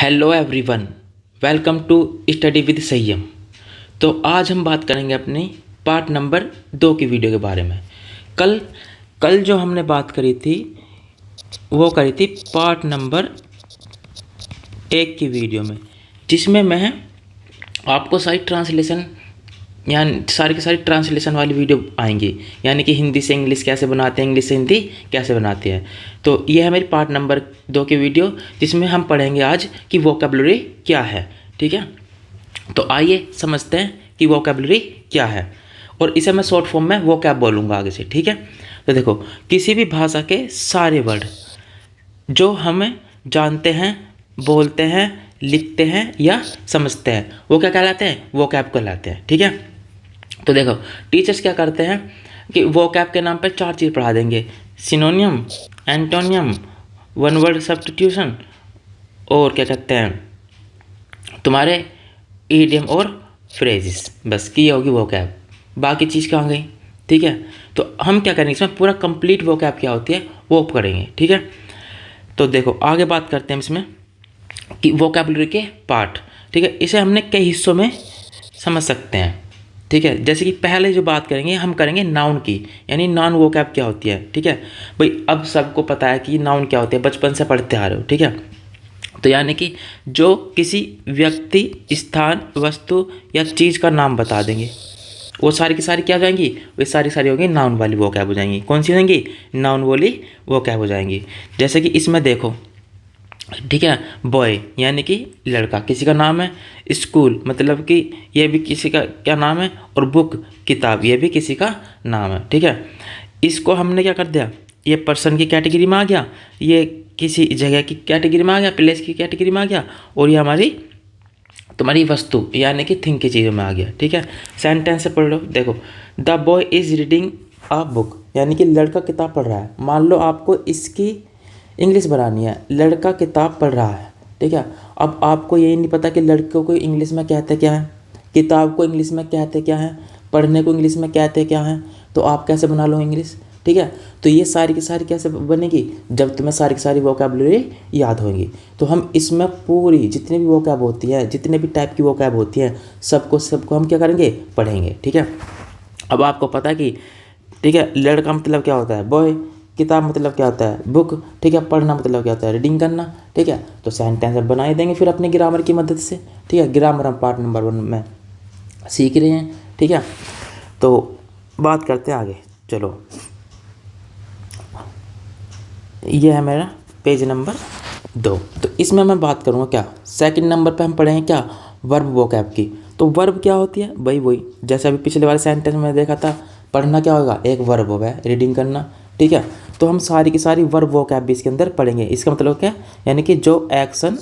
Hello everyone, welcome to study with Sanyam. तो आज हम बात करेंगे अपनी पार्ट नंबर 2 की वीडियो के बारे में। कल कल जो हमने बात करी थी वो करी थी पार्ट नंबर 1 की वीडियो में, जिसमें मैं आपको सारी ट्रांसलेशन यानी सारी की सारी ट्रांसलेशन वाली वीडियो आएंगी, यानी कि हिंदी से इंग्लिश कैसे बनाते हैं, इंग्लिश से हिंदी कैसे बनाते हैं। तो ये है मेरी पार्ट नंबर 2 की वीडियो, जिसमें हम पढ़ेंगे आज कि वोकैबुलरी क्या है। ठीक है, तो आइए समझते हैं कि वोकैबुलरी क्या है, और इसे मैं शॉर्ट फॉर्म में वोकैब बोलूँगा आगे से। ठीक है, तो देखो, किसी भी भाषा के सारे वर्ड जो हमें जानते हैं, बोलते हैं, लिखते हैं या समझते हैं, वो क्या कहलाते हैं? वोकैब कहलाते हैं। ठीक है, तो देखो, टीचर्स क्या करते हैं कि वोकैब के नाम पे 4 चीज़ पढ़ा देंगे: सिनोनियम, एंटोनियम, वन वर्ड सब्स्टिट्यूशन, और क्या कहते हैं तुम्हारे ईडियम और फ्रेजेस। बस की होगी वोकैब, बाकी चीज़ कहाँ गई? ठीक है, तो हम क्या करेंगे, इसमें पूरा कंप्लीट वोकैब क्या होती है वो करेंगे। ठीक है, तो देखो आगे बात करते हैं इसमें कि वोकैबुलरी के पार्ट। ठीक है, इसे हमने कई हिस्सों में समझ सकते हैं। ठीक है, जैसे कि पहले जो बात करेंगे हम करेंगे नाउन की, यानी नॉन वोकैब क्या होती है। ठीक है भाई, अब सबको पता है कि नाउन क्या होती है, बचपन से पढ़ते आ रहे हो। ठीक है, तो यानी कि जो किसी व्यक्ति, स्थान, वस्तु या चीज़ का नाम बता देंगे, वो सारी की सारी क्या हो जाएंगी? वे सारी सारी होगी नाउन वाली वोकैब हो जाएंगी। कौन सी होंगी? नाउन वाली वोकैब हो जाएंगी। जैसे कि इसमें देखो, ठीक है, बॉय यानी कि लड़का किसी का नाम है, स्कूल मतलब कि ये भी किसी का क्या नाम है, और बुक किताब ये भी किसी का नाम है। ठीक है, इसको हमने क्या कर दिया, ये पर्सन की कैटेगरी में आ गया, ये किसी जगह की कैटेगरी में आ गया, प्लेस की कैटेगरी में आ गया, और ये हमारी तुम्हारी वस्तु यानी कि थिंग की चीज़ों में आ गया। ठीक है, सेंटेंस से पढ़ लो। देखो, the boy is reading a book, यानी कि लड़का किताब पढ़ रहा है। मान लो आपको इसकी इंग्लिश बनानी है, लड़का किताब पढ़ रहा है। ठीक है, अब आपको यही नहीं पता कि लड़कों को इंग्लिश में कहते क्या है, किताब को इंग्लिश में कहते क्या है, पढ़ने को इंग्लिश में कहते क्या है, तो आप कैसे बना लो इंग्लिश? ठीक है, तो ये सारी की सारी कैसे बनेगी? जब तुम्हें सारी की सारी वोकैबुलरी याद होगी। तो हम इसमें पूरी जितनी भी वोकैब होती है, जितने भी टाइप की वोकैब होती है, सबको हम क्या करेंगे? पढ़ेंगे। ठीक है, अब आपको पता है कि ठीक है, लड़का मतलब क्या होता है? बॉय। किताब मतलब क्या होता है? बुक। ठीक है, पढ़ना मतलब क्या होता है? रीडिंग करना। ठीक है, तो सेंटेंस अब बना ही देंगे फिर अपने ग्रामर की मदद से। ठीक है, ग्रामर हम पार्ट नंबर 1 में सीख रहे हैं। ठीक है, तो बात करते हैं आगे। चलो, ये है मेरा पेज नंबर 2। तो इसमें मैं बात करूँगा क्या, सेकंड नंबर पे हम पढ़ेंगे क्या, वर्ब वोकैब की। तो वर्ब क्या होती है भाई? वही जैसे अभी पिछले वाले सेंटेंस में देखा था, पढ़ना क्या होगा? एक वर्ब होगा, रीडिंग करना। ठीक है, तो हम सारी की सारी वर्ब वोकैब भी इसके अंदर पढ़ेंगे। इसका मतलब क्या, यानी कि जो एक्शन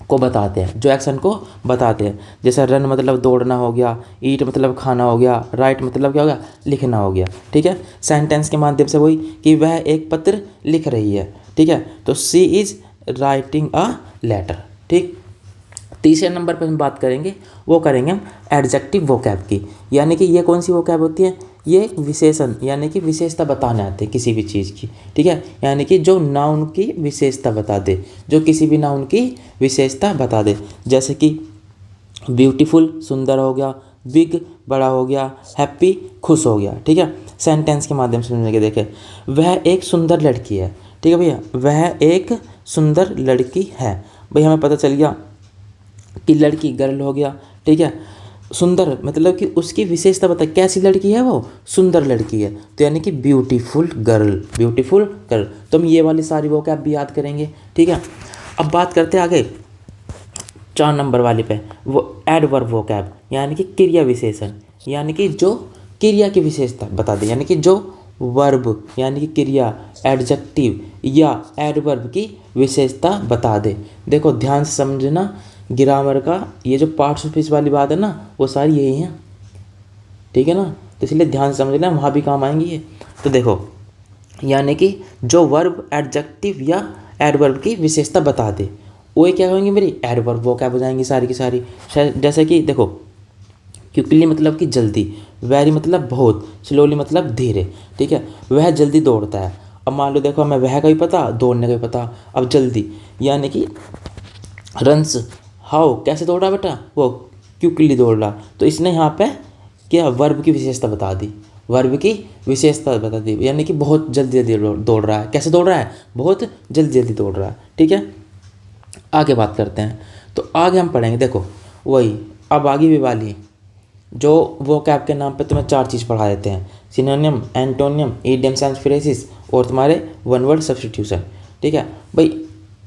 को बताते हैं, जो एक्शन को बताते हैं। जैसे रन मतलब दौड़ना हो गया, ईट मतलब खाना हो गया, राइट मतलब क्या हो गया? लिखना हो गया। ठीक है, सेंटेंस के माध्यम से वही कि वह एक पत्र लिख रही है। ठीक है, तो सी इज़ राइटिंग अ लेटर। ठीक, तीसरे नंबर पर हम बात करेंगे, वो करेंगे हम एडजेक्टिव वोकैब की। यानी कि ये कौन सी वोकैब होती है? ये विशेषण यानी कि विशेषता बताने आते हैं किसी भी चीज़ की। ठीक है, यानी कि जो नाउन की विशेषता बता दे, जो किसी भी नाउन की विशेषता बता दे। जैसे कि ब्यूटीफुल सुंदर हो गया, बिग बड़ा हो गया, हैप्पी खुश हो गया। ठीक है, सेंटेंस के माध्यम से समझने के देखें, वह एक सुंदर लड़की है। ठीक है भैया, वह एक सुंदर लड़की है। भाई हमें पता चल गया कि लड़की गर्ल हो गया। ठीक है, सुंदर मतलब कि उसकी विशेषता बता, कैसी लड़की है वो? सुंदर लड़की है, तो यानी कि ब्यूटीफुल गर्ल, ब्यूटीफुल गर्ल। तो हम ये वाली सारी वोकैब भी याद करेंगे। ठीक है, अब बात करते हैं आगे 4 नंबर वाले पे, वो एडवर्ब वोकैब यानी कि क्रिया विशेषण, यानी कि जो क्रिया की विशेषता बता दे, यानी कि जो वर्ब यानी कि क्रिया, एडजेक्टिव या एडवर्ब की विशेषता बता दे। देखो ध्यान से समझना, ग्रामर का ये जो पार्ट्स ऑफ स्पीच वाली बात है ना, वो सारी यही हैं। ठीक है ना, तो इसलिए ध्यान से समझना, वहाँ भी काम आएंगी ये। तो देखो, यानी कि जो वर्ब, एडजेक्टिव या एडवर्ब की विशेषता बता दे, वो क्या होंगी मेरी? एडवर्ब वोकैब हो जाएंगी सारी की सारी। जैसे कि देखो, क्विकली मतलब कि जल्दी, वेरी मतलब बहुत, स्लोली मतलब धीरे। ठीक है, वह जल्दी दौड़ता है। अब मान लो देखो, हमें वह का भी पता, दौड़ने का भी पता। अब जल्दी यानी कि रन्स हाउ कैसे दौड़ रहा बेटा, वो क्विकली दौड़ रहा। तो इसने यहाँ पे क्या वर्ब की विशेषता बता दी, वर्ब की विशेषता बता दी, यानी कि बहुत जल्दी जल्दी दौड़ रहा है। कैसे दौड़ रहा है, बहुत जल्दी जल्दी दौड़ रहा है। ठीक है, आगे बात करते हैं। तो आगे हम पढ़ेंगे, देखो वही अब आगे भी वाली जो वो कैब के नाम पे तुम्हें 4 चीज़ पढ़ा देते हैं, synonym, antonym, idioms and phrases और तुम्हारे वन वर्ड सब्स्टिट्यूशन। ठीक है भाई,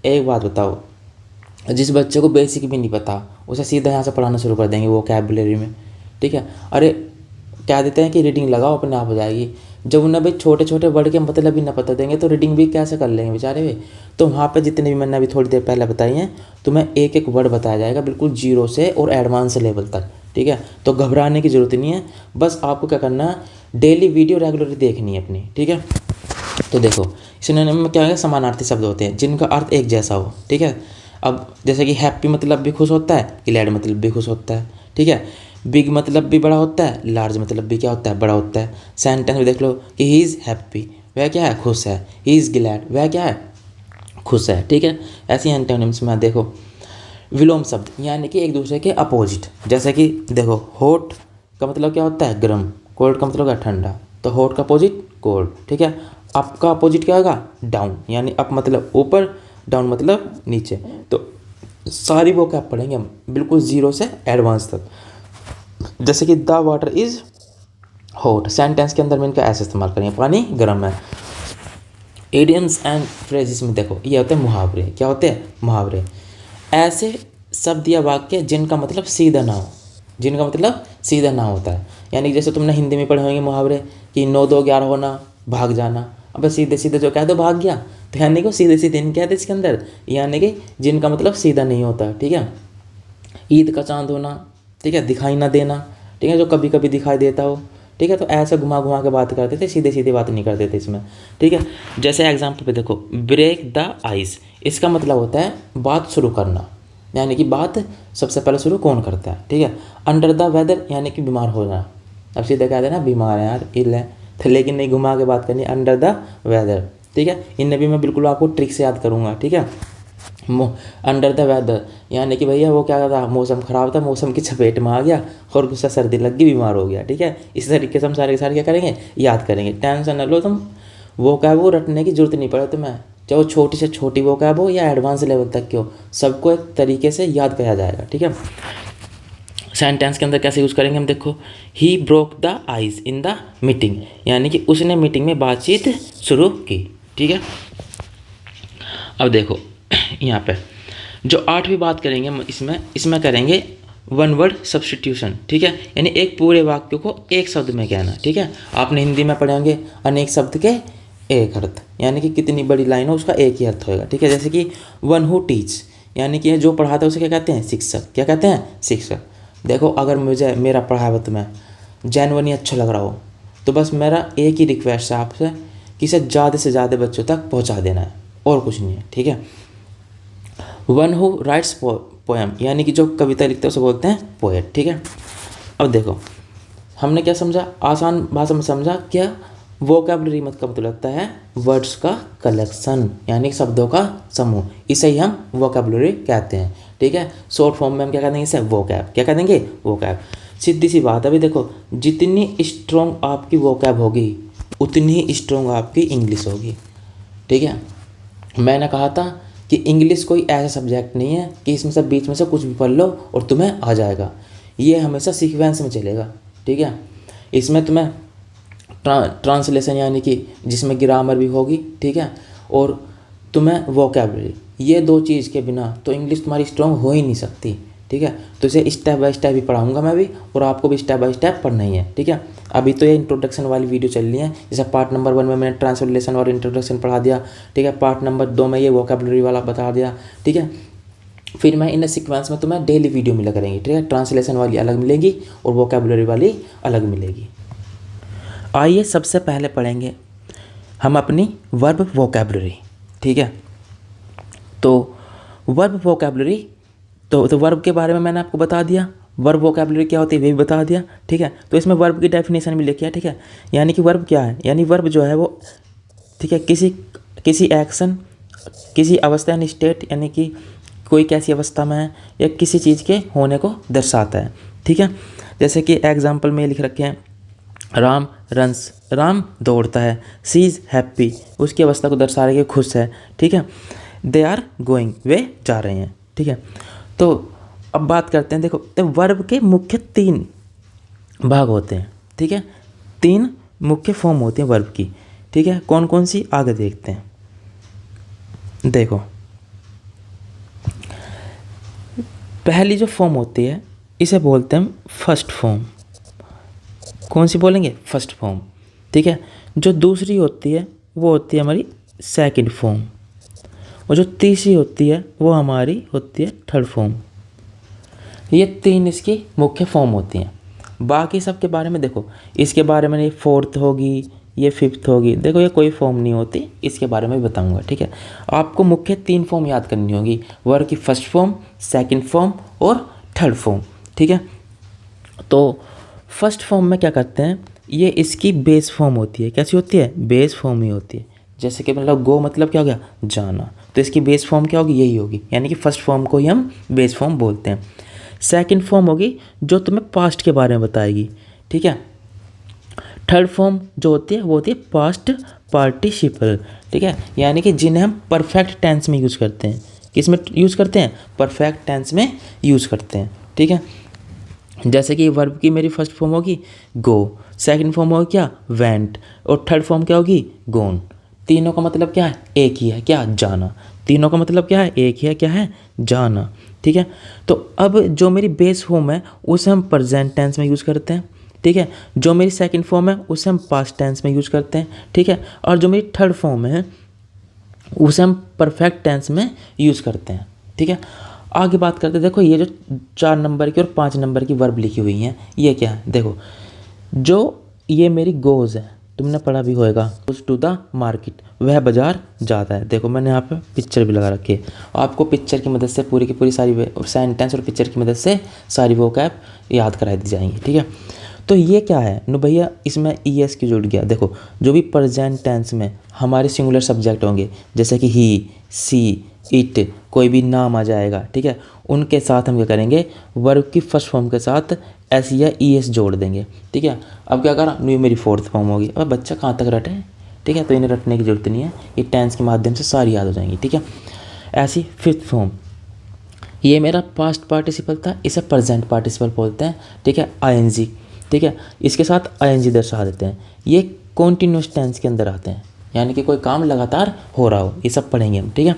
एक बात बताओ, जिस बच्चे को बेसिक भी नहीं पता उसे सीधा यहाँ से पढ़ाना शुरू कर देंगे वो कैबुलरी में। ठीक है, अरे कह देते हैं कि रीडिंग लगाओ अपने आप हो जाएगी। जब उन्हें भाई छोटे छोटे वर्ड के मतलब भी ना पता देंगे तो रीडिंग भी कैसे कर लेंगे बेचारे वे। तो वहाँ पे जितने भी मैंने अभी थोड़ी देर पहले बताई हैं, तुम्हें एक एक वर्ड बताया जाएगा बिल्कुल जीरो से और एडवांस लेवल तक। ठीक है, तो घबराने की ज़रूरत नहीं है, बस आपको क्या करना है, डेली वीडियो रेगुलरली देखनी है अपनी। ठीक है, तो देखो सिनोनिम में क्या है, समानार्थी शब्द होते हैं जिनका अर्थ एक जैसा हो। ठीक है, अब जैसे कि हैप्पी मतलब भी खुश होता है, ग्लैड मतलब भी खुश होता है। ठीक है, बिग मतलब भी बड़ा होता है, लार्ज मतलब भी क्या होता है, बड़ा होता है। सेंटेंस में देख लो कि ही इज़ हैप्पी, वह क्या है, खुश है। ही इज़ ग्लैड, वह क्या है, खुश है। ठीक है, ऐसी एंटोनिम्स में देखो विलोम शब्द यानी कि एक दूसरे के अपोजिट, जैसे कि देखो हॉट का मतलब क्या होता है, गर्म। कोल्ड का मतलब क्या, ठंडा। तो हॉट का अपोजिट कोल्ड। ठीक है, अप का अपोजिट क्या होगा, डाउन, यानी अप मतलब ऊपर, डाउन मतलब नीचे। तो सारी वो क्या पढ़ेंगे हम बिल्कुल जीरो से एडवांस तक। जैसे कि the water is hot, sentence के अंदर में इनका ऐसे इस्तेमाल करेंगे, पानी गर्म है। इडियम्स एंड फ्रेजेस में देखो ये होते हैं मुहावरे। क्या होते हैं, मुहावरे। ऐसे शब्द या वाक्य जिनका मतलब सीधा ना हो, जिनका मतलब सीधा ना होता है। यानी जैसे तुमने हिंदी में पढ़े होंगे मुहावरे कि 9 2 11 होना, भाग जाना। अब सीधे सीधे जो कह दो भाग गया, तो यानी कि सीधे सीधे नहीं कहते इसके अंदर, यानी कि जिनका मतलब सीधा नहीं होता। ठीक है, ईद का चांद होना, ठीक है, दिखाई ना देना, ठीक है, जो कभी कभी दिखाई देता हो। ठीक है, तो ऐसे घुमा घुमा के बात करते थे, सीधे सीधे बात नहीं करते थे इसमें। ठीक है, जैसे एग्जाम्पल पे देखो ब्रेक द आइस, इसका मतलब होता है बात शुरू करना, यानी कि बात सबसे पहले शुरू कौन करता है। ठीक है, अंडर द वेदर यानी कि बीमार होना। अब सीधे कह देना बीमार है यार, इल है, तो लेकिन नहीं, घुमा के बात करनी, अंडर द वेदर। ठीक है, इनमें भी मैं बिल्कुल आपको ट्रिक से याद करूँगा। ठीक है, अंडर द वेदर यानी कि भैया वो क्या था, मौसम ख़राब था, मौसम की चपेट में आ गया और गुस्सा सर्दी लग गई, बीमार हो गया। ठीक है, इस तरीके से हम सारे के सारे क्या करेंगे, याद करेंगे। टेंशन न लो तुम, वो क्या वो रटने की जरूरत नहीं पड़े तुम्हें, चाहे वो छोटी से छोटी वो क्या हो या एडवांस लेवल तक की हो, सबको एक तरीके से याद किया जाएगा। ठीक है, सेंटेंस के अंदर कैसे यूज़ करेंगे हम, देखो he broke the ice in the meeting, यानी कि उसने मीटिंग में बातचीत शुरू की। ठीक है, अब देखो यहाँ पे जो 8वीं बात करेंगे हम इसमें करेंगे वन वर्ड सब्स्टिट्यूशन। ठीक है, यानी एक पूरे वाक्य को एक शब्द में कहना। ठीक है, आपने हिंदी में पढ़े होंगे अनेक शब्द के एक अर्थ, यानी कि कितनी बड़ी लाइन हो उसका एक ही अर्थ होगा। ठीक है, जैसे कि वन हु टीच, यानी कि जो पढ़ाता है उसे क्या कहते हैं, शिक्षक। क्या कहते हैं, शिक्षक। देखो अगर मुझे मेरा पढ़ा हुआ तुम्हें जेन्युइनली अच्छा लग रहा हो तो बस मेरा एक ही रिक्वेस्ट है आपसे कि इसे ज़्यादा से ज़्यादा बच्चों तक पहुँचा देना है, और कुछ नहीं है। ठीक है, वन हु राइट्स पोएम, यानी कि जो कविता लिखते हैं उसे बोलते हैं पोएट। ठीक है, अब देखो हमने क्या समझा, आसान भाषा में समझा, क्या वोकैबुलरी मत का मतलब लगता है वर्ड्स का कलेक्शन, यानी शब्दों का समूह, इसे ही हम वोकैबुलरी कहते हैं। ठीक है, शॉर्ट फॉर्म में हम क्या कह देंगे इसे, वोकैब। क्या कह देंगे, वोकैब। सीधी सी बात है, अभी देखो जितनी स्ट्रॉन्ग आपकी वोकैब होगी उतनी ही स्ट्रॉन्ग आपकी इंग्लिश होगी। ठीक है, मैंने कहा था कि इंग्लिश कोई ऐसा सब्जेक्ट नहीं है कि इसमें से बीच में से कुछ भी पढ़ लो और तुम्हें आ जाएगा, ये हमेशा सीक्वेंस में चलेगा। ठीक है, इसमें तुम्हें ट्रांसलेशन यानी कि जिसमें ग्रामर भी होगी, ठीक है, और तुम्हें वोकैबुलरी, ये 2 चीज़ के बिना तो इंग्लिश तुम्हारी स्ट्रॉन्ग हो ही नहीं सकती। ठीक है, तो इसे स्टेप बाय स्टेप ही पढ़ाऊंगा मैं भी, और आपको भी स्टेप बाय स्टेप पढ़ना ही है। ठीक है, अभी तो ये इंट्रोडक्शन वाली वीडियो चल रही है, जैसे पार्ट नंबर 1 में मैंने ट्रांसलेशन और इंट्रोडक्शन पढ़ा दिया। ठीक है, पार्ट नंबर 2 में ये वोकैबुलरी वाला बता दिया। ठीक है, फिर मैं इन सीक्वेंस में तुम्हें डेली वीडियो मिला करेंगी। ठीक है, ट्रांसलेशन वाली अलग मिलेगी और वोकैबुलरी वाली अलग मिलेगी। आइए सबसे पहले पढ़ेंगे हम अपनी वर्ब वोकैबुलरी। ठीक है, तो वर्ब वोकैबुलरी, तो वर्ब के बारे में मैंने आपको बता दिया, वर्ब वोकैबुलरी क्या होती है वे भी बता दिया। ठीक है, तो इसमें वर्ब की डेफिनेशन भी लिखी है। ठीक है, यानी कि वर्ब क्या है, यानी वर्ब जो है वो, ठीक है, किसी एक्शन, किसी अवस्था यानी स्टेट, यानी कि कोई कैसी अवस्था में है या किसी चीज़ के होने को दर्शाता है। ठीक है, जैसे कि एग्जाम्पल में लिख रखे हैं राम रन्स, राम दौड़ता है। सी इज़ हैप्पी, उसकी अवस्था को दर्शा रही है खुश है। ठीक है, दे आर गोइंग, वे जा रहे हैं। ठीक है, तो अब बात करते हैं, देखो तो वर्ब के मुख्य 3 भाग होते हैं। ठीक है, 3 मुख्य फॉर्म होती हैं वर्ब की। ठीक है, कौन कौन सी आगे देखते हैं। देखो पहली जो फॉर्म होती है इसे बोलते हैं हम फर्स्ट फॉर्म। कौन सी बोलेंगे? First form. ठीक है, जो दूसरी होती है वो होती है हमारी सेकंड फॉर्म, और जो तीसरी होती है वो हमारी होती है थर्ड फॉर्म। ये 3 इसकी मुख्य फॉर्म होती हैं। बाकी सब के बारे में देखो, इसके बारे में ये फोर्थ होगी, ये फिफ्थ होगी, देखो ये कोई फॉर्म नहीं होती, इसके बारे में बताऊंगा। ठीक है, आपको मुख्य 3 फॉर्म याद करनी होगी, वर्ब की फर्स्ट फॉर्म, सेकंड फॉर्म और थर्ड फॉर्म। ठीक है, तो फर्स्ट फॉर्म में क्या करते हैं, ये इसकी बेस फॉर्म होती है। कैसी होती है? बेस फॉर्म ही होती है। जैसे कि मतलब गो मतलब क्या हो गया? जाना, तो इसकी बेस फॉर्म क्या होगी? यही होगी, यानी कि फर्स्ट फॉर्म को ही हम बेस फॉर्म बोलते हैं। सेकंड फॉर्म होगी जो तुम्हें पास्ट के बारे में बताएगी। ठीक है, थर्ड फॉर्म जो होती है वो होती है पास्ट पार्टिसिपल। ठीक है, यानी कि जिन्हें हम परफेक्ट टेंस में यूज़ करते हैं। किस में यूज़ करते हैं? परफेक्ट टेंस में यूज़ करते हैं। ठीक है, जैसे कि वर्ब की मेरी फर्स्ट फॉर्म होगी गो, सेकंड फॉर्म होगी क्या? वेंट, और थर्ड फॉर्म क्या होगी? गोन। तीनों का मतलब क्या है? एक ही है, क्या? जाना। तीनों का मतलब क्या है? एक ही है, क्या है? जाना। ठीक है, तो अब जो मेरी बेस फॉर्म है उसे हम प्रेजेंट टेंस में यूज़ करते हैं। ठीक है, जो मेरी सेकंड फॉर्म है उसे हम पास्ट टेंस में यूज़ करते हैं। ठीक है, और जो मेरी थर्ड फॉर्म है उसे हम परफेक्ट टेंस में यूज़ करते हैं। ठीक है, आगे बात करते हैं। देखो ये जो 4 नंबर की और 5 नंबर की वर्ब लिखी हुई हैं, ये क्या है? देखो जो ये मेरी गोज़ है, तुमने पढ़ा भी होएगा, गोज़ टू द मार्केट, वह बाजार जाता है। देखो मैंने यहाँ पे पिक्चर भी लगा रखी है, आपको पिक्चर की मदद से पूरी की पूरी सारी सेंटेंस और पिक्चर की मदद से सारी वोकैब याद करा दी जाएंगी। ठीक है, तो ये क्या है नो भैया, इसमें ES की जुड़ गया। देखो जो भी प्रेजेंट टेंस में हमारे सिंगुलर सब्जेक्ट होंगे, जैसे कि ही, सी, इट, कोई भी नाम आ जाएगा। ठीक है, उनके साथ हम क्या करेंगे? वर्ब की फर्स्ट फॉर्म के साथ एस या ES जोड़ देंगे। ठीक है, अब क्या करा? न्यू मेरी फोर्थ फॉर्म होगी। अब बच्चा कहाँ तक रटे? ठीक है, तो इन्हें रटने की जरूरत नहीं है, ये टेंस के माध्यम से सारी याद हो जाएंगी। ठीक है, ऐसी फिफ्थ फॉर्म, ये मेरा पास्ट पार्टिसिपल था, इसे प्रेजेंट पार्टिसिपल बोलते हैं। ठीक है, ING। ठीक है, इसके साथ ING दर्शा देते हैं। ये कॉन्टिन्यूस टेंस के अंदर आते हैं, यानी कि कोई काम लगातार हो रहा हो, ये सब पढ़ेंगे हम। ठीक है,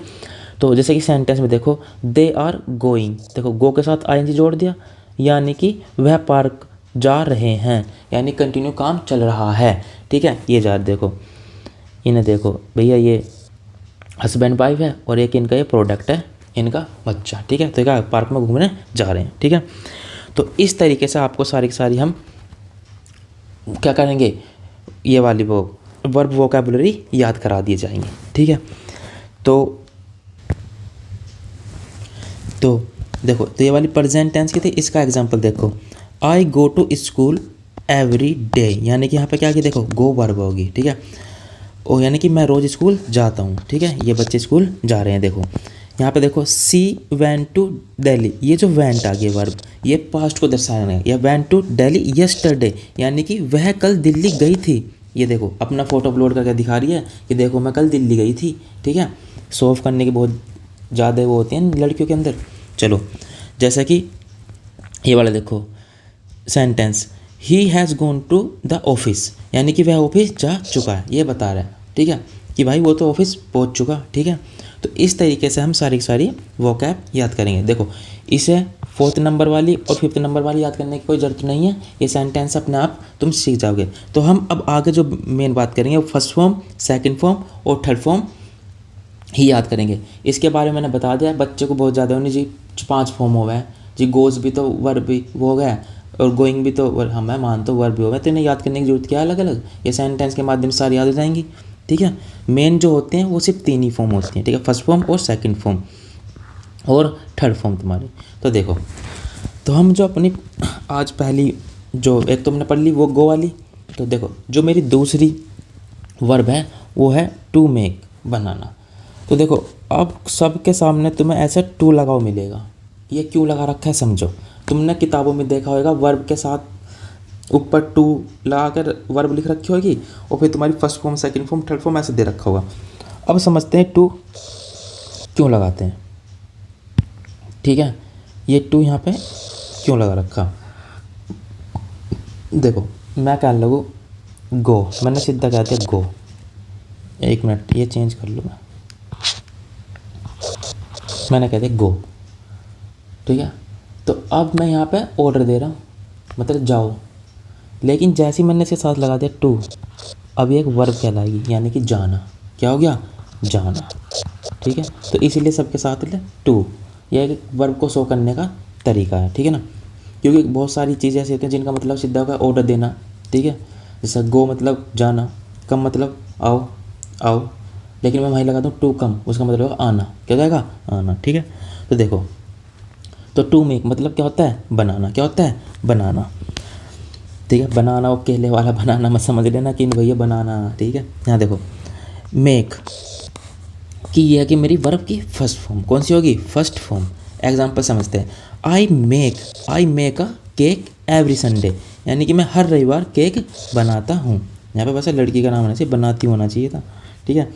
तो जैसे कि सेंटेंस में देखो दे आर गोइंग, देखो गो के साथ ING जोड़ दिया, यानी कि वह पार्क जा रहे हैं, यानी कंटिन्यू काम चल रहा है। ठीक है, ये जा देखो, इन्हें देखो भैया, ये हस्बैंड वाइफ है और एक इनका ये प्रोडक्ट है, इनका बच्चा। ठीक है, तो क्या पार्क में घूमने जा रहे हैं। ठीक है, तो इस तरीके से आपको सारी की सारी हम क्या करेंगे, ये वाली वो वर्ब वोकैबुलरी याद करा दिए जाएंगे। ठीक है, तो देखो, तो ये वाली प्रेजेंट टेंस की थी, इसका एग्जांपल देखो, I go to school every day, यानी कि यहाँ पे क्या कि देखो गो वर्ब होगी। ठीक है, ओ यानी कि मैं रोज़ स्कूल जाता हूँ। ठीक है, ये बच्चे स्कूल जा रहे हैं। देखो यहाँ पे देखो सी वेंट टू दिल्ली, ये जो वेंट आ गई वर्ब, ये पास्ट को दर्शाना है। या वेंट टू दिल्ली यस्टरडे, यानी कि वह कल दिल्ली गई थी। ये देखो अपना फ़ोटो अपलोड करके दिखा रही है कि देखो मैं कल दिल्ली गई थी। ठीक है, शो ऑफ करने की बहुत ज़्यादा वो होती हैं लड़कियों के अंदर। चलो जैसे कि ये वाला देखो sentence, he has gone to the office, यानी कि वह ऑफिस जा चुका है, ये बता रहा है। ठीक है, कि भाई वो तो ऑफिस पहुंच चुका। ठीक है, तो इस तरीके से हम सारी की सारी वोकैब याद करेंगे। देखो इसे 4th नंबर वाली और 5th नंबर वाली याद करने की कोई ज़रूरत नहीं है, ये सेंटेंस अपने आप तुम सीख जाओगे। तो हम अब आगे जो मेन बात करेंगे वो फर्स्ट फॉर्म, सेकेंड फॉर्म और थर्ड फॉर्म ही याद करेंगे। इसके बारे में मैंने बता दिया, बच्चे को बहुत ज़्यादा होनी जी 5 फॉर्म हो गए जी, गोज़ भी तो वर्ब भी वो हो गया और गोइंग भी तो हाँ मैं मानता हूँ वर्ब भी हो गया, तो इन्हें याद करने की जरूरत क्या है? अलग अलग ये सेंटेंस के माध्यम से सारी याद हो जाएंगी। ठीक है, मेन जो होते हैं वो सिर्फ 3 ही फॉर्म होती हैं। ठीक है, फर्स्ट फॉर्म और सेकंड फॉर्म और थर्ड फॉर्म तुम्हारी। तो देखो, तो हम जो अपनी आज पहली जो एक तुमने पढ़ ली वो गो वाली, तो देखो जो मेरी दूसरी वर्ब है वो है टू मेक, बनाना। तो देखो अब सबके सामने तुम्हें ऐसे टू लगाओ मिलेगा। ये क्यों लगा रखा है समझो। तुमने किताबों में देखा होगा वर्ब के साथ ऊपर टू लगा कर वर्ब लिख रखी होगी और फिर तुम्हारी first form, second form, third form ऐसे दे रखा होगा। अब समझते हैं टू क्यों लगाते हैं। ठीक है, ये टू यहाँ पे क्यों लगा रखा। देखो मैं कहने लगूँ गो, मैंने सीधा कह दिया गो। एक मिनट ये चेंज कर लूँ मैंने कह दिया गो। ठीक है, तो अब मैं यहाँ पे ऑर्डर दे रहा हूँ मतलब जाओ, लेकिन जैसे ही मैंने इसके साथ लगा दिया टू, अब एक वर्ब कहलाएगी यानी कि जाना। क्या हो गया, जाना। ठीक है, तो इसीलिए सबके साथ ले टू, यह एक वर्ब को शो करने का तरीका है। ठीक है ना, क्योंकि बहुत सारी चीज़ें ऐसी होती हैं जिनका मतलब सीधा होगा ऑर्डर देना। ठीक है, जैसे गो मतलब जाना, कम मतलब आओ आओ, लेकिन मैं वहीं लगा दूँ टू कम, उसका मतलब होगा आना। क्या हो जाएगा, आना। ठीक है, तो देखो तो टू मेक मतलब क्या होता है, बनाना। क्या होता है, बनाना। ठीक है, बनाना वो केले वाला बनाना मत समझ लेना कि भैया बनाना। ठीक है, यहाँ देखो मेक कि यह है कि मेरी वर्ब की फर्स्ट फॉर्म कौन सी होगी, फर्स्ट फॉर्म। एग्जाम्पल समझते हैं, I make a cake every Sunday, यानी कि मैं हर रविवार केक बनाता हूँ। यहाँ पे वैसे लड़की का नाम होना चाहिए, बनाती होना चाहिए था। ठीक है,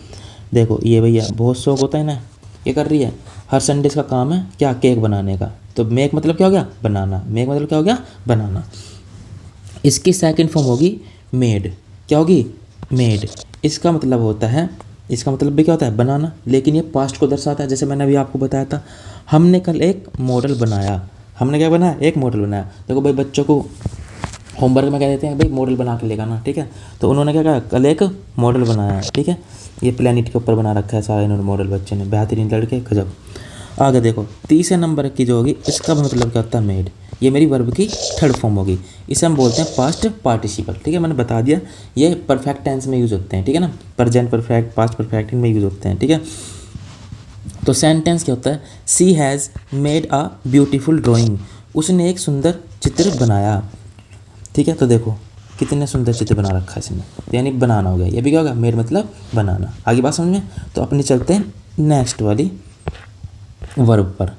देखो ये भैया बहुत शौक होता है ना, ये कर रही है हर संडे का काम है क्या, केक बनाने का। तो मेक मतलब क्या हो गया, बनाना। मेक मतलब क्या हो गया, बनाना। इसकी सेकंड फॉर्म होगी मेड। क्या होगी, मेड। इसका मतलब होता है, इसका मतलब भी क्या होता है, बनाना, लेकिन ये पास्ट को दर्शाता है। जैसे मैंने अभी आपको बताया था, हमने कल एक मॉडल बनाया। हमने क्या बनाया, एक मॉडल बनाया। देखो भाई बच्चों को होमवर्क में कह देते हैं भाई मॉडल बना के लेकर आना। ठीक है, तो उन्होंने क्या कहा, कल एक मॉडल बनाया। ठीक है, ये प्लेनेट के ऊपर बना रखा है सारा इन्होंने मॉडल, बच्चे ने, बेहतरीन लड़के, गजब। आगे देखो तीसरे नंबर की जो होगी, इसका मतलब क्या होता है, मेड। ये मेरी वर्ब की थर्ड फॉर्म होगी। इसे हम बोलते हैं पास्ट पार्टिसिपल। ठीक है, मैंने बता दिया ये परफेक्ट टेंस में यूज़ होते हैं। ठीक है ना, प्रेजेंट परफेक्ट, पास्ट परफेक्ट, इनमें यूज़ होते हैं। ठीक है, तो सेंटेंस क्या होता है, she has made a beautiful drawing, उसने एक सुंदर चित्र बनाया। ठीक है, तो देखो कितने सुंदर चित्र बना रखा है इसने, यानी बनाना हो गया। ये भी क्या होगा, मेड मतलब बनाना। आगे बात समझ में, तो अपने चलते हैं नेक्स्ट वाली वर्ब पर।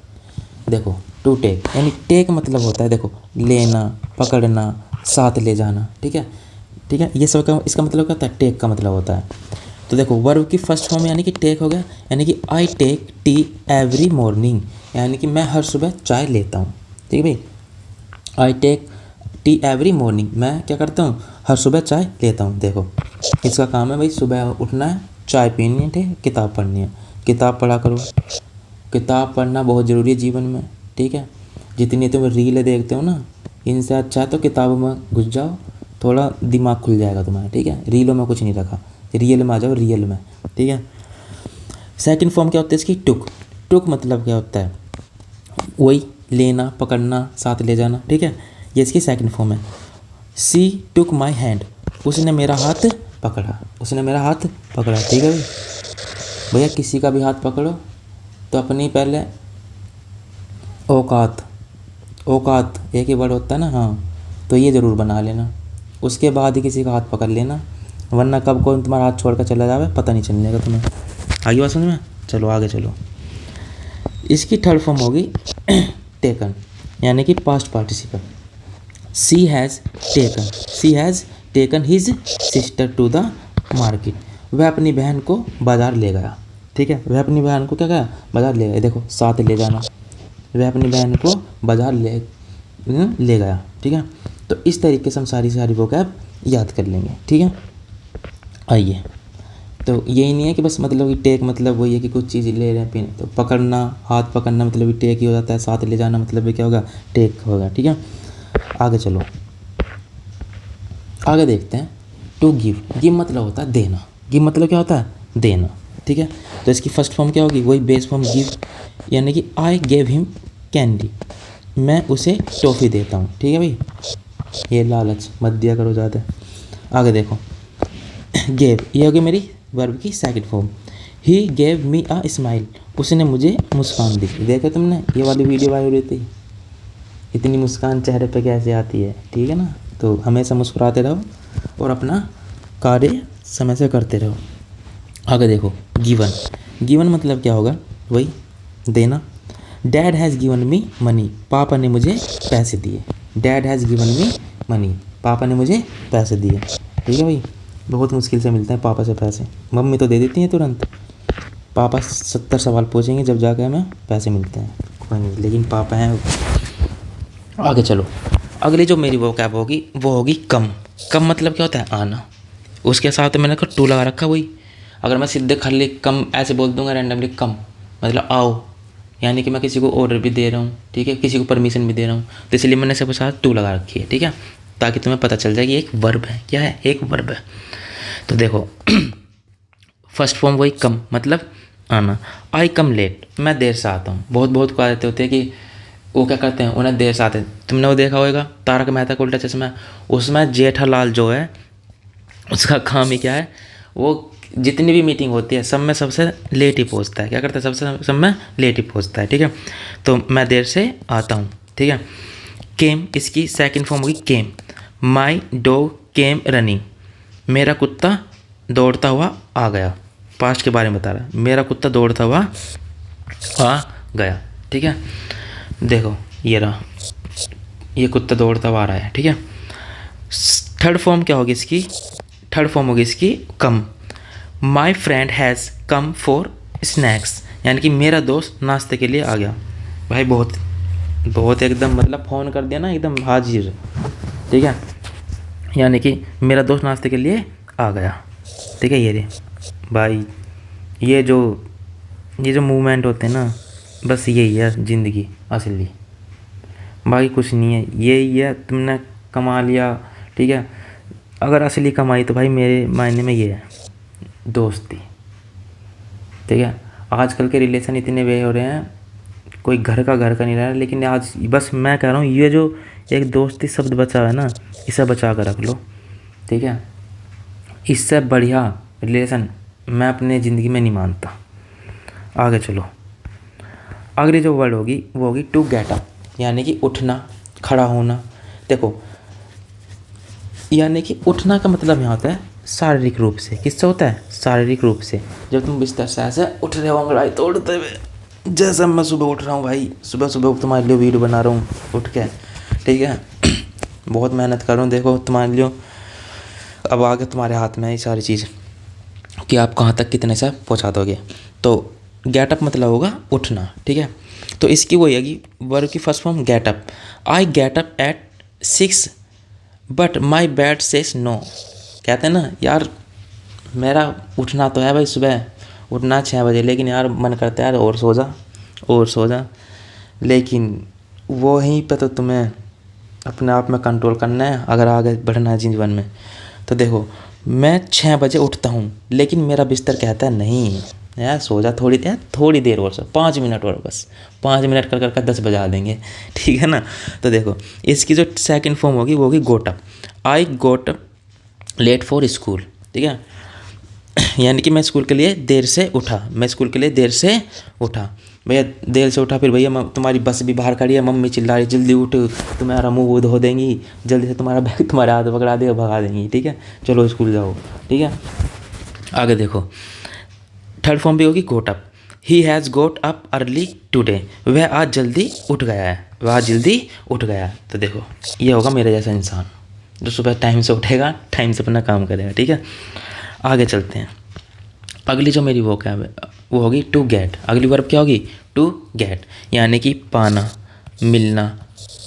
देखो टू टेक, यानी टेक मतलब होता है देखो लेना, पकड़ना, साथ ले जाना। ठीक है, ठीक है, ये सब का इसका मतलब क्या होता है, टेक का मतलब होता है। तो देखो वर्ब की फर्स्ट फॉर्म यानी कि टेक हो गया, यानी कि I take tea every morning, यानी कि मैं हर सुबह चाय लेता हूँ। ठीक है भाई, I take tea every morning, मैं क्या करता हूँ, हर सुबह चाय लेता हूँ। देखो इसका काम है भाई सुबह उठना है, चाय पीनी है, ठीक है, किताब पढ़नी है, किताब पढ़ा करो। किताब पढ़ना बहुत ज़रूरी है जीवन में। ठीक है, जितनी तुम रीलें देखते हो ना, इनसे अच्छा है तो किताबों में घुस जाओ, थोड़ा दिमाग खुल जाएगा तुम्हारा। ठीक है, रीलों में कुछ नहीं रखा, रियल में आ जाओ, रियल में। ठीक है, सेकंड फॉर्म क्या होता है इसकी, टुक। टुक मतलब क्या होता है, वही लेना, पकड़ना, साथ ले जाना। ठीक है, ये इसकी सेकंड फॉर्म है। सी टुक माई हैंड, उसने मेरा हाथ पकड़ा, उसने मेरा हाथ पकड़ा। ठीक है भाई, भैया किसी का भी हाथ पकड़ो तो अपनी पहले औकात, औकात एक ही वर्ड होता है ना, हाँ, तो ये ज़रूर बना लेना, उसके बाद ही किसी का हाथ पकड़ लेना, वरना कब कौन तुम्हारा हाथ छोड़ कर चला जावे पता नहीं चलने का तुम्हें। आगे बात समझ में, चलो आगे चलो। इसकी थर्ड फॉर्म होगी टेकन, यानी कि past participle. She has taken, she has taken his sister to the market, वह अपनी बहन को बाज़ार ले गया। ठीक है, वह अपनी बहन को क्या गया, बाज़ार ले गया। देखो साथ ले जाना, वह अपनी बहन को बाज़ार ले गया। ठीक है, तो इस तरीके से हम सारी वोकैब याद कर लेंगे। ठीक है, आइए, तो यही नहीं है कि बस मतलब कि टेक मतलब वही है कि कुछ चीज़ ले रहे हैं पीने, तो पकड़ना, हाथ पकड़ना मतलब कि टेक ही हो जाता है, साथ ले जाना मतलब भी क्या होगा, टेक होगा। ठीक है, आगे चलो, आगे देखते हैं। टू गिव, गिव मतलब होता है देना, गिव मतलब क्या होता है, देना। ठीक है, तो इसकी फर्स्ट फॉर्म क्या होगी, वही बेस फॉर्म गिव, यानी कि आई गेव हिम कैंडी, मैं उसे टॉफ़ी देता हूँ। ठीक है भाई, ये लालच मत दिया करो ज़्यादा। आगे देखो गेव, ये होगी मेरी वर्ब की second form. He gave me a smile, उसने मुझे मुस्कान दी। देखा तुमने ये वाली वीडियो वायरल हुई थी, इतनी मुस्कान चेहरे पे कैसे आती है। ठीक है ना, तो हमेशा मुस्कुराते रहो और अपना कार्य समय से करते रहो। आगे देखो गिवन, गिवन मतलब क्या होगा, वही देना। Dad has given me money, पापा ने मुझे पैसे दिए। Dad has given me money, पापा ने मुझे पैसे दिए। ठीक है भाई, बहुत मुश्किल से मिलते हैं पापा से पैसे, मम्मी तो दे देती हैं तुरंत, पापा 70 सवाल पूछेंगे जब जाकर हमें पैसे मिलते हैं, कोई नहीं, लेकिन पापा हैं। आगे चलो, अगली जो मेरी वो कैब होगी वो होगी कम। कम मतलब क्या होता है, आना। उसके साथ मैंने टू लगा रखा, वही अगर मैं सीधे खाली कम ऐसे बोल दूंगा रैंडमली कम मतलब आओ, यानी कि मैं किसी को ऑर्डर भी दे रहा हूँ, ठीक है, किसी को परमिशन भी दे रहा हूँ, तो इसलिए मैंने सबके साथ टू लगा रखी है, ठीक है, ताकि तुम्हें पता चल जाए कि एक वर्ब है। क्या है, एक वर्ब है। तो देखो फर्स्ट फॉर्म वही कम मतलब आना। आई कम लेट, मैं देर से आता हूँ। बहुत बहुत को आते होते हैं कि वो क्या करते हैं, उन्हें देर से आते हैं। तुमने वो देखा होगा तारक मेहता का उल्टा चश्मा, उसमें जेठालाल जो है उसका काम ही क्या है, वो जितनी भी मीटिंग होती है सब में सबसे लेट ही पहुंचता है। क्या करता है, सबसे सब में लेट ही पहुंचता है, ठीक है। तो मैं देर से आता हूँ, ठीक है। केम, इसकी सेकंड फॉर्म होगी केम। माई डॉग केम रनिंग, मेरा कुत्ता दौड़ता हुआ आ गया। पास्ट के बारे में बता रहा है, मेरा कुत्ता दौड़ता हुआ आ गया, ठीक है। देखो ये रहा, ये कुत्ता दौड़ता हुआ आ रहा है, ठीक है। थर्ड फॉर्म क्या होगी इसकी, थर्ड फॉर्म होगी इसकी come. My friend has come for snacks, यानी कि मेरा दोस्त नाश्ते के लिए आ गया। भाई बहुत बहुत एकदम मतलब फ़ोन कर दिया ना, एकदम हाजिर, ठीक है, यानी कि मेरा दोस्त नाश्ते के लिए आ गया, ठीक है। ये रे भाई, ये जो मूवमेंट होते हैं ना, बस यही है ज़िंदगी असली भाई, कुछ नहीं है, यही है। तुमने कमा लिया, ठीक है, अगर असली कमाई तो भाई मेरे मायने में ये है दोस्ती, ठीक है। आजकल के रिलेशन इतने वे हो रहे हैं, कोई घर का नहीं रहा है, लेकिन आज बस मैं कह रहा हूँ ये जो एक दोस्ती शब्द बचा है ना, इसे बचा कर रख लो, ठीक है। इससे बढ़िया रिलेशन मैं अपने ज़िंदगी में नहीं मानता। आगे चलो, अगली जो वर्ड होगी वो होगी टू गेट अप, यानी कि उठना, खड़ा होना। देखो यानी कि उठना का मतलब यहाँ होता है शारीरिक रूप से। किससे होता है, शारीरिक रूप से। जब तुम बिस्तर से ऐसे उठ रहे हो अंगड़ाई तोड़ते हुए, जैसे मैं सुबह उठ रहा हूँ भाई, सुबह सुबह तुम्हारे लिए वीडियो बना रहा हूँ उठ के, ठीक है, बहुत मेहनत कर रहा हूँ, देखो तुम्हारे लिए। अब आगे तुम्हारे हाथ में है ये सारी चीज़ कि आप कहाँ तक कितने से पहुँचा दोगे। तो गेट अप मतलब होगा उठना, ठीक है। तो इसकी वो होगी वर्ब की first form get up. I get up at 6 but my bed says no. कहते हैं ना यार, मेरा उठना तो है भाई, सुबह उठना 6 बजे, लेकिन यार मन करता है यार और सो जा, लेकिन वहीं पे तो तुम्हें अपने आप में कंट्रोल करना है अगर आगे बढ़ना है जीवन में। तो देखो मैं 6 बजे उठता हूँ, लेकिन मेरा बिस्तर कहता है नहीं यार सो जा, थोड़ी देर और सो, 5 मिनट और, बस 5 मिनट कर 10 बजा देंगे, ठीक है ना। तो देखो इसकी जो सेकंड फॉर्म होगी वो होगी got up. I got up late for school, ठीक है, यानी कि मैं स्कूल के लिए देर से उठा। भैया देर से उठा, फिर भैया तुम्हारी बस भी बाहर खड़ी है, मम्मी चिल्ला रही जल्दी उठ, तुम्हारा मुंह धो देंगी, जल्दी से तुम्हारा बैग तुम्हारे हाथ पकड़ा देगा, भगा देंगी, ठीक है, चलो स्कूल जाओ, ठीक है। आगे देखो थर्ड फॉर्म भी होगी got up. He has goat up early today, वह आज जल्दी उठ गया है, तो देखो ये होगा मेरे जैसा इंसान जो सुबह टाइम से उठेगा, टाइम से अपना काम करेगा, ठीक है। आगे चलते हैं, अगली जो मेरी वो क्या है वो होगी टू गेट। अगली वर्ब क्या होगी, टू गेट, यानी कि पाना, मिलना,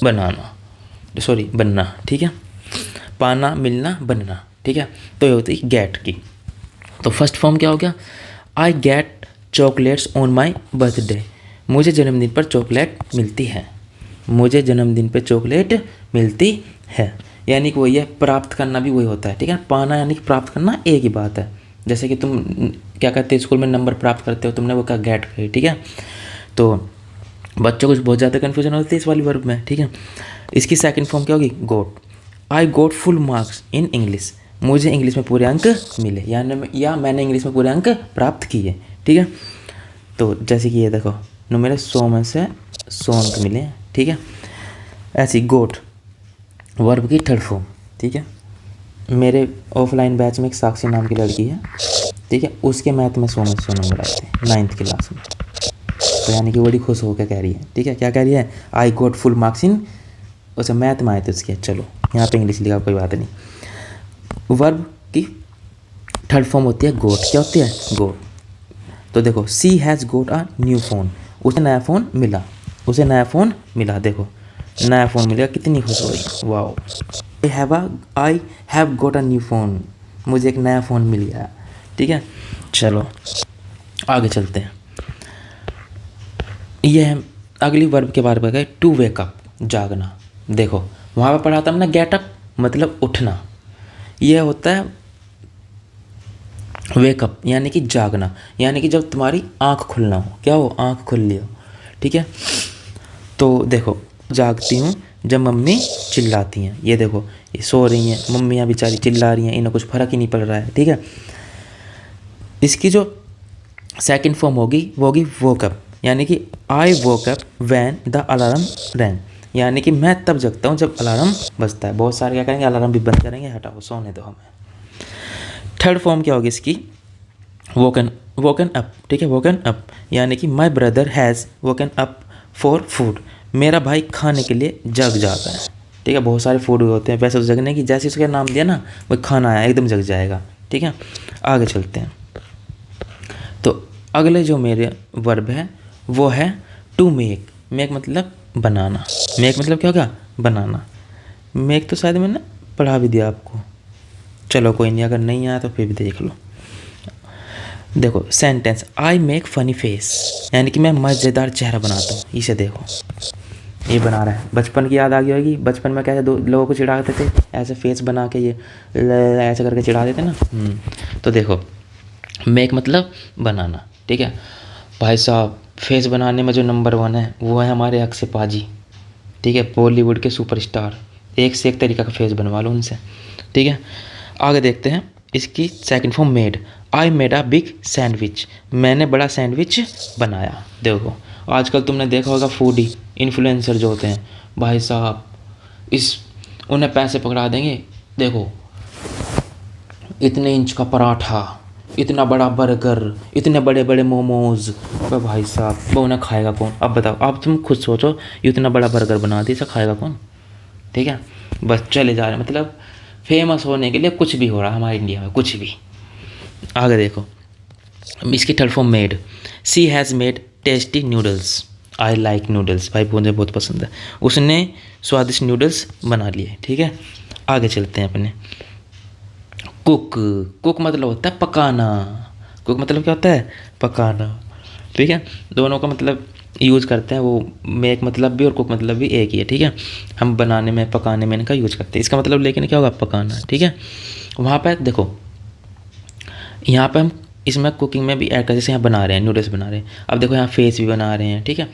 बनना, ठीक है, पाना, मिलना, बनना, ठीक है। तो ये होती है गेट की। तो फर्स्ट फॉर्म क्या हो गया, I get chocolates on my birthday, मुझे जन्मदिन पर चॉकलेट मिलती है, यानी कि वही है, प्राप्त करना भी वही होता है, ठीक है। पाना यानी कि प्राप्त करना एक ही बात है। जैसे कि तुम क्या कहते हैं स्कूल में नंबर प्राप्त करते हो, तुमने वो क्या गेट कही, ठीक है। तो बच्चों को बहुत ज़्यादा कन्फ्यूजन होती है इस वाली वर्ब में, ठीक है। इसकी सेकंड फॉर्म क्या होगी, गोट। आई गोट फुल मार्क्स इन इंग्लिश, मुझे इंग्लिश में पूरे अंक मिले, या मैंने इंग्लिश में पूरे अंक प्राप्त किए, ठीक है। तो जैसे कि ये देखो मेरे 100 में से 100 अंक मिले, ठीक है। ऐसी गोट वर्ब की थर्ड फॉर्म, ठीक है। मेरे ऑफलाइन बैच में एक साक्षी नाम की लड़की है, ठीक है, उसके मैथ में 100 में 100 नंबर आए थे 9th क्लास में। तो यानी कि बड़ी खुश होकर कह रही है, ठीक है, क्या कह रही है, I got full marks in, अच्छा मैथ में आए थे उसके। चलो यहाँ पे इंग्लिश लिखा, कोई बात नहीं। वर्ब की थर्ड फॉर्म होती है गोट। क्या होती है, गोट। तो देखो she has got a new phone, उसे नया फ़ोन मिला, उसे नया फ़ोन मिला, देखो नया फ़ोन मिलेगा, कितनी खुश हो रही, wow. I have got a new phone, मुझे एक नया फ़ोन मिल गया, ठीक है। चलो आगे चलते हैं। यह अगली वर्ब के बारे में है, टू वेकअप, जागना। देखो वहाँ पर पढ़ा था हमने गेटअप मतलब उठना, यह होता है वेकअप यानी कि जागना, यानी कि जब तुम्हारी आँख खुलना हो, क्या हो, आँख खुल ली हो, ठीक है। तो देखो जागती हूँ जब मम्मी चिल्लाती हैं, ये देखो ये सो रही हैं, मम्मियाँ बेचारी चिल्ला रही हैं, इन्हें कुछ फ़र्क ही नहीं पड़ रहा है, ठीक है। इसकी जो सेकंड फॉर्म होगी वो होगी वोकअप, यानी कि I woke up when the alarm rang, यानी कि मैं तब जगता हूँ जब अलार्म बजता है। बहुत सारे क्या करेंगे, अलार्म भी बंद करेंगे, हटाओ सोने दो हमें। थर्ड फॉर्म क्या होगी इसकी, वोकन, वोकन अप, ठीक है, वोकन अप, यानी कि my brother has woken up for food, मेरा भाई खाने के लिए जग जाता है, ठीक है। बहुत सारे फूड होते हैं वैसे उस जगने की, जैसे उसका नाम दिया ना, वो खाना आया एकदम जग जाएगा, ठीक है। आगे चलते हैं। तो अगले जो मेरे वर्ब है वो है टू मेक। मेक मतलब बनाना, मेक मतलब क्या होगा, बनाना। मेक तो शायद मैंने पढ़ा भी दिया आपको, चलो कोई नहीं, अगर नहीं आया तो फिर भी देख लो। देखो sentence, I make funny face, यानी कि मैं मज़ेदार चेहरा बनाता हूँ, इसे देखो ये बना रहा है। बचपन की याद आ गई होगी, बचपन में कैसे दो लोगों को चिढ़ाते थे, ऐसे फेस बना के ये ऐसे करके चिढ़ा देते ना। तो देखो मेक मतलब बनाना, ठीक है। भाई साहब फेस बनाने में जो नंबर 1 है वो है हमारे अक्षय पाजी, ठीक है, बॉलीवुड के सुपरस्टार, एक से एक तरीका का फेस बनवा लो उनसे, ठीक है। आगे देखते हैं इसकी second form made, I made a big sandwich, मैंने बड़ा सैंडविच बनाया। देखो आजकल तुमने देखा होगा फूडी इन्फ्लुएंसर जो होते हैं, भाई साहब उन्हें पैसे पकड़ा देंगे, देखो इतने इंच का पराठा, इतना बड़ा बर्गर, इतने बड़े बड़े मोमोज, अबे भाई साहब वो उन्हें खाएगा कौन, अब बताओ, अब तुम खुद सोचो, इतना बड़ा बर्गर बना दिया, इसे खाएगा कौन, ठीक है। बस चले जा रहे हैं, मतलब फेमस होने के लिए कुछ भी हो रहा है हमारे इंडिया में, कुछ भी। आगे देखो इसकी third form made, she has made tasty noodles, I like noodles, भाई मुझे बहुत पसंद है, उसने स्वादिष्ट नूडल्स बना लिए, ठीक है। आगे चलते हैं अपने। कुक, कुक मतलब होता है पकाना, कुक मतलब क्या होता है, पकाना, ठीक है। दोनों का मतलब यूज़ करते हैं, वो मेक मतलब भी और कुक मतलब भी एक ही है, ठीक है। हम बनाने में पकाने में इनका यूज़ करते हैं, इसका मतलब लेकिन क्या होगा, पकाना, ठीक है। वहाँ पे देखो यहाँ पे हम इसमें कुकिंग में भी ऐड कर, जैसे यहाँ बना रहे हैं नूडल्स बना रहे हैं, अब देखो यहाँ फेस भी बना रहे हैं, ठीक है,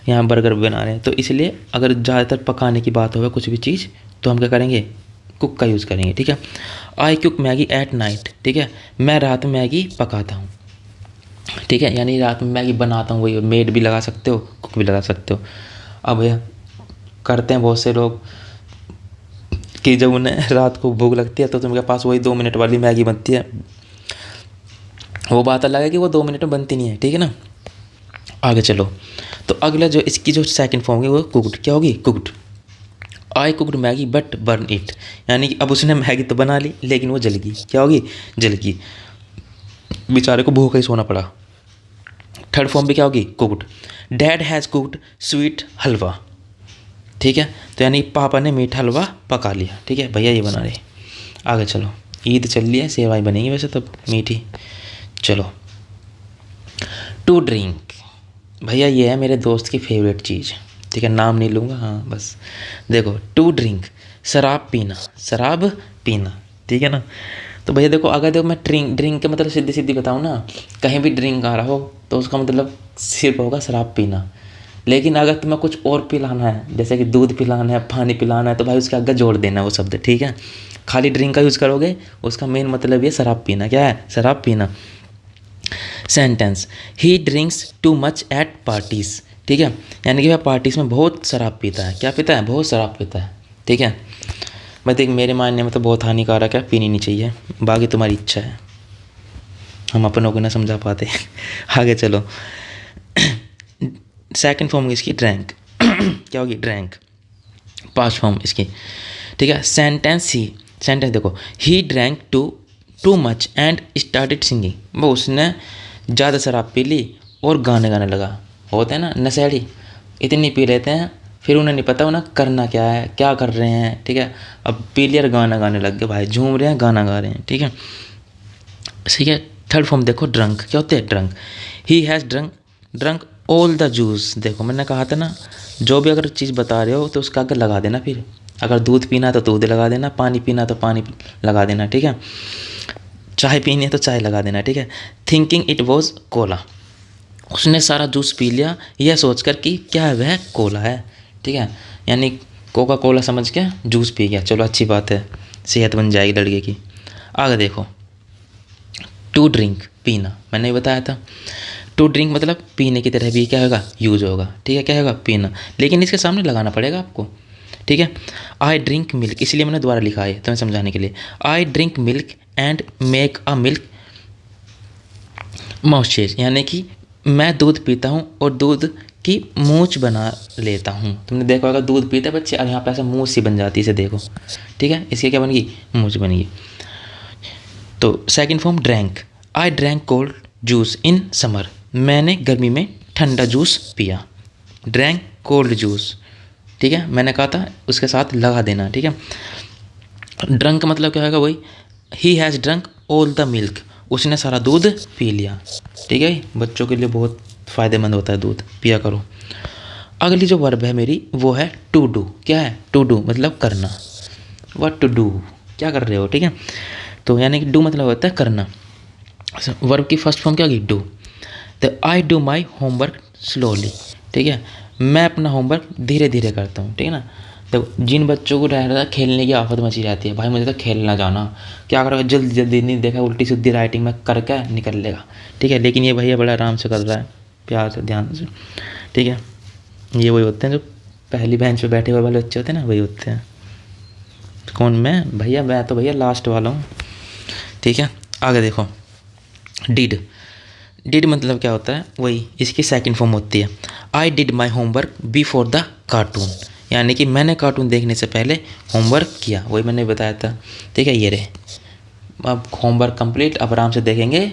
यहाँ बर्गर भी बना रहे हैं, तो इसलिए अगर ज़्यादातर पकाने की बात होगा कुछ भी चीज़ तो हम क्या करेंगे, कुक का यूज़ करेंगे, ठीक है। I cook Maggi at night, ठीक है, मैं रात में मैगी पकाता हूँ, ठीक है, यानी रात में मैगी बनाता हूँ, वही मेड भी लगा सकते हो, कुक भी लगा सकते हो। अब भैया करते हैं बहुत से लोग कि जब उन्हें रात को भूख लगती है तो तुम्हारे पास वही 2 मिनट वाली मैगी बनती है, वो बात अलग है कि वो 2 मिनट में बनती नहीं है, ठीक है ना। आगे चलो, तो अगला जो इसकी जो सेकंड फॉर्म है वो कुकड, क्या होगी, cooked. I cooked Maggi but burn it, यानी कि अब उसने मैगी तो बना ली लेकिन वो जल गई, क्या होगी, जल गई, बेचारे को भूखा ही सोना पड़ा। थर्ड फॉर्म भी क्या होगी, cooked. Dad has cooked sweet halwa, ठीक है, तो यानी पापा ने मीठा हलवा पका लिया, ठीक है, भैया ये बना रहे। आगे चलो, ईद चल रही है, सेवाई बनेगी वैसे तो मीठी। चलो टू ड्रिंक, भैया ये है मेरे दोस्त की फेवरेट चीज़, ठीक है, नाम नहीं लूँगा, हाँ बस देखो टू ड्रिंक, शराब पीना, शराब पीना, ठीक है ना। तो भैया देखो अगर देखो मैं ड्रिंक के मतलब सीधी सीधी बताऊँ ना, कहीं भी ड्रिंक आ रहा हो तो उसका मतलब सिर्फ होगा शराब पीना, लेकिन अगर तुम्हें कुछ और पिलाना है जैसे कि दूध पिलाना है, पानी पिलाना है, तो भाई उसके आगे जोड़ देना वो शब्द, ठीक है। खाली ड्रिंक का यूज़ करोगे उसका मेन मतलब ये शराब पीना, क्या है, शराब पीना। Sentence, he drinks too much at parties, ठीक है, यानी कि वह पार्टीज़ में बहुत शराब पीता है, क्या पीता है, बहुत शराब पीता है, ठीक है। मैं देख मेरे मानने में तो बहुत हानिकारक है, पीनी नहीं चाहिए, बाकी तुम्हारी इच्छा है। हम अपनों को ना समझा पाते। आगे चलो। सेकंड फॉर्म इसकी ड्रैंक। क्या होगी? ड्रैंक। पास्ट फॉर्म इसकी, ठीक है। सेंटेंस देखो, he drank too much and started singing. वो उसने ज़्यादा शराब पी ली और गाने गाने लगा। होता है ना नशेड़ी, इतनी पी लेते हैं फिर उन्हें नहीं पता उन्हें करना क्या है, क्या कर रहे हैं, ठीक है। अब पी लिया, गाना गाने लग गए भाई, झूम रहे हैं, गाना गा रहे हैं, ठीक है। ठीक है। थर्ड फॉर्म देखो, ड्रंक। क्या होते हैं? Drunk. He has drunk all the juice. देखो मैंने कहा था ना, जो भी अगर चीज़ बता रहे हो तो उसका आगे लगा देना। फिर अगर दूध पीना है तो दूध लगा देना, पानी पीना तो पानी लगा देना, ठीक है। चाय पीनी है तो चाय लगा देना, ठीक है। Thinking it was Cola. उसने सारा जूस पी लिया यह सोचकर कि क्या है, वह कोला है, ठीक है। यानी कोका कोला समझ के जूस पी गया। चलो अच्छी बात है, सेहत बन जाएगी लड़के की। आगे देखो, टू ड्रिंक, पीना। मैंने भी बताया था टू ड्रिंक मतलब पीने की तरह भी क्या होगा? यूज होगा, ठीक है। क्या होगा? पीना। लेकिन इसके सामने लगाना पड़ेगा आपको, ठीक है। आई ड्रिंक मिल्क, इसलिए मैंने दोबारा लिखा है तुम्हें समझाने के लिए। I drink milk and make a milk moisture, यानी कि मैं दूध पीता हूँ और दूध की मूंछ बना लेता हूँ। तुमने देखा होगा दूध पीते बच्चे और यहाँ पे ऐसा मूंछ सी बन जाती है, इसे देखो, ठीक है। इसकी क्या बन गई? मूंछ बन गई। तो second form drank. I drank cold juice in summer. मैंने गर्मी में ठंडा जूस पिया। ड्रैंक कोल्ड जूस, ठीक है। मैंने कहा था उसके साथ लगा देना, ठीक है। ड्रंक मतलब क्या होगा? वही, he has drunk all the milk. उसने सारा दूध पी लिया, ठीक है। बच्चों के लिए बहुत फ़ायदेमंद होता है दूध, पिया करो। अगली जो वर्ब है मेरी वो है टू डू। क्या है? टू डू मतलब करना। व्हाट टू डू, क्या कर रहे हो, ठीक है। तो यानी कि डू मतलब होता है करना। वर्ब की फर्स्ट फॉर्म क्या होगी? डू। तो I do my homework slowly, ठीक है। मैं अपना होमवर्क धीरे धीरे करता हूँ, ठीक है ना। तो जिन बच्चों को रहता है खेलने की आफत मची रहती है, भाई मुझे तो खेलना जाना, क्या करोगे? जल्दी जल्दी नहीं देखा, उल्टी सीधी राइटिंग में करके निकल लेगा, ठीक है। लेकिन ये भैया बड़ा आराम से कर रहा है, प्यार से, ध्यान से, ठीक है। ये वही होते हैं जो पहली बेंच पे बैठे हुए वाले बच्चे होते हैं ना, वही होते हैं। कौन? मैं? भैया मैं तो भैया लास्ट वाला हूँ, ठीक है। आगे देखो, डिड मतलब क्या होता है? वही इसकी सेकंड फॉर्म होती है। I did my homework before the cartoon, यानी कि मैंने कार्टून देखने से पहले होमवर्क किया। वही मैंने बताया था, ठीक है। ये रहे, अब होमवर्क कंप्लीट, अब आराम से देखेंगे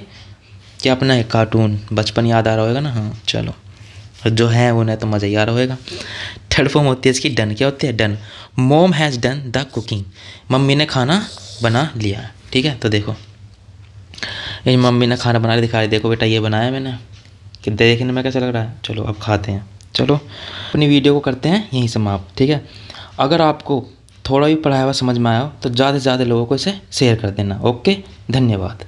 क्या अपना है कार्टून। बचपन याद आ रहा होगा ना? हाँ चलो, जो है उन्हें तो मज़ा ही आ रहा होगा। थर्ड फॉर्म होती है इसकी डन। क्या होती है? Done. Mom has done the cooking. Mummy ने खाना बना लिया, ठीक है। तो देखो ये मम्मी ने खाना बना के दिखाया, देखो बेटा ये बनाया मैंने, कि देखने में कैसा लग रहा है। चलो अब खाते हैं। चलो अपनी वीडियो को करते हैं यहीं समाप्त, ठीक है। अगर आपको थोड़ा भी पढ़ाया हुआ समझ में आया हो तो ज़्यादा से ज़्यादा लोगों को इसे शेयर कर देना। ओके, धन्यवाद।